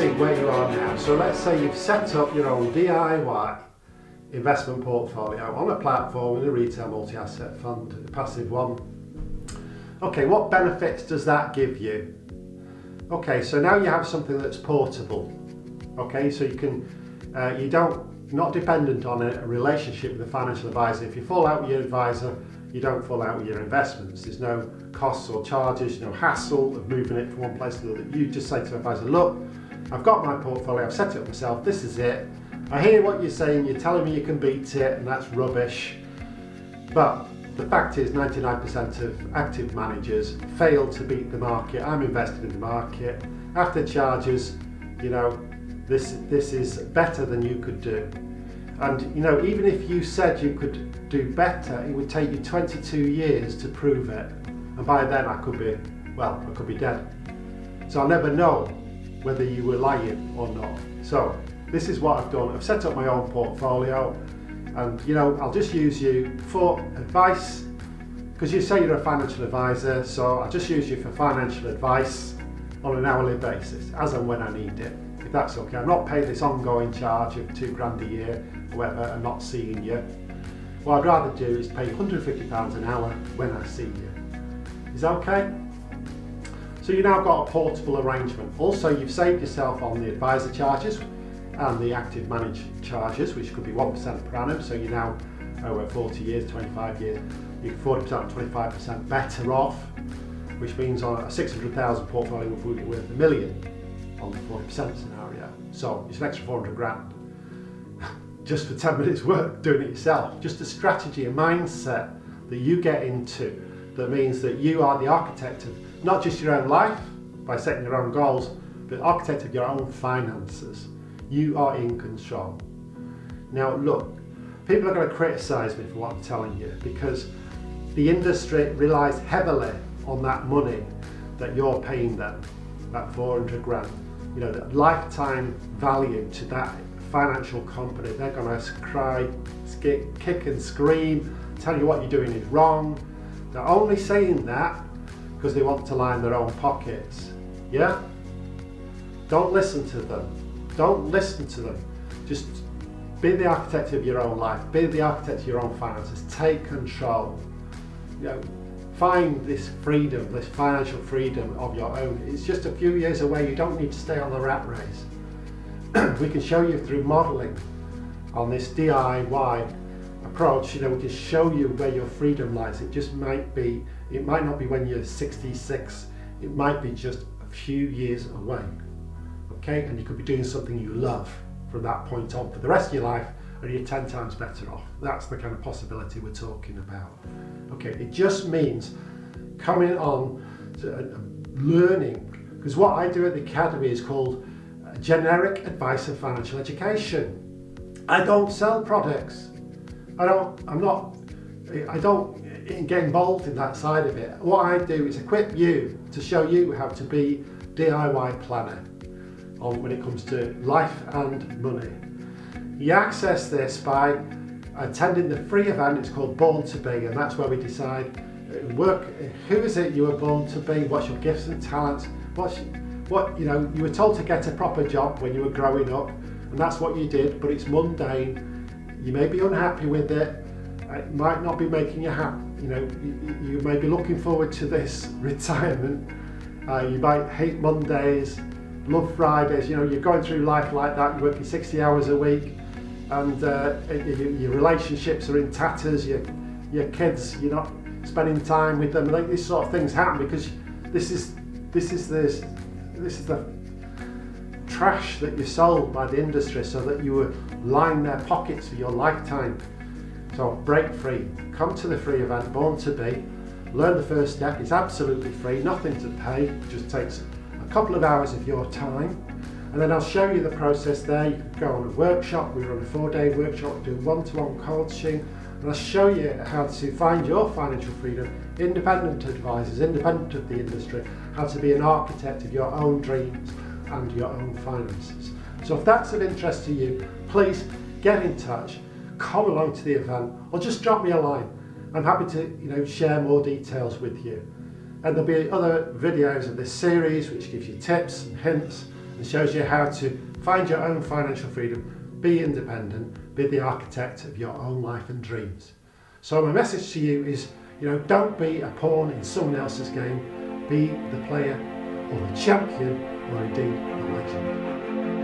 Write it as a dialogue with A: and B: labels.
A: see where you are now. So let's say you've set up your own DIY investment portfolio on a platform in a retail multi-asset fund, a passive one. Okay, what benefits does that give you? Okay, so now you have something that's portable. Okay, so you can, not dependent on a relationship with a financial advisor. If you fall out with your advisor, you don't fall out with your investments. There's no costs or charges, no hassle of moving it from one place to the other. You just say to the advisor, look, I've got my portfolio, I've set it up myself, this is it. I hear what you're saying, you're telling me you can beat it, and that's rubbish. But the fact is 99% of active managers fail to beat the market. I'm invested in the market. After charges, this is better than you could do. And even if you said you could do better, it would take you 22 years to prove it. And by then I could be dead. So I'll never know whether you were lying or not. So this is what I've done. I've set up my own portfolio, and I'll just use you for advice, because you say you're a financial advisor, so I'll just use you for financial advice on an hourly basis, as and when I need it. If that's okay. I'm not paying this ongoing charge of £2,000 a year, or whatever, and not seeing you. What I'd rather do is pay £150 an hour when I see you. Is that okay? So you've now got a portable arrangement. Also, you've saved yourself on the advisor charges and the active managed charges, which could be 1% per annum. So you're now over 40 years, 25 years, you're 40%, 25% better off, which means on a 600,000 portfolio would be worth £1 million on the 40% scenario. So it's an extra 400 grand just for 10 minutes work doing it yourself. Just a strategy, a mindset that you get into that means that you are the architect of not just your own life by setting your own goals, but architect of your own finances. You are in control. Now look, people are going to criticise me for what I'm telling you, because the industry relies heavily on that money that you're paying them, that 400 grand. The lifetime value to that financial company. They're going to cry, kick and scream, tell you what you're doing is wrong. They're only saying that because they want to line their own pockets. Yeah? Don't listen to them. Don't listen to them. Just be the architect of your own life. Be the architect of your own finances. Take control. Find this freedom, this financial freedom of your own. It's just a few years away. You don't need to stay on the rat race. We can show you through modelling on this DIY approach. We can show you where your freedom lies. It might not be when you're 66. It might be just a few years away. Okay, and you could be doing something you love from that point on for the rest of your life, and you're 10 times better off. That's the kind of possibility we're talking about. Okay, it just means coming on to learning, because what I do at the Academy is called generic advice of financial education. I don't sell products. I don't get involved in that side of it. What I do is equip you to show you how to be DIY planner when it comes to life and money. You access this by attending the free event. It's called Born to Be, and that's where we decide who is it you were born to be, what's your gifts and talents, you were told to get a proper job when you were growing up, and that's what you did, but it's mundane. You may be unhappy with it. It might not be making you happy. You may be looking forward to this retirement. You might hate Mondays, love Fridays. You're going through life like that. You're working 60 hours a week, and your relationships are in tatters. Your kids, you're not spending time with them. Like, these sort of things happen because this is the trash that you sold by the industry so that you would line their pockets for your lifetime. So break free. Come to the free event, Born to Be. Learn the first step. It's absolutely free, nothing to pay. It just takes a couple of hours of your time. And then I'll show you the process there. You can go on a workshop. We run a 4-day workshop. We do one-to-one coaching. And I'll show you how to find your financial freedom, independent of advisors, independent of the industry, how to be an architect of your own dreams and your own finances. So if that's of interest to you, please get in touch, come along to the event, or just drop me a line. I'm happy to share more details with you. And there'll be other videos of this series which gives you tips and hints and shows you how to find your own financial freedom, be independent, be the architect of your own life and dreams. So my message to you is, don't be a pawn in someone else's game, be the player or the champion or indeed the legend.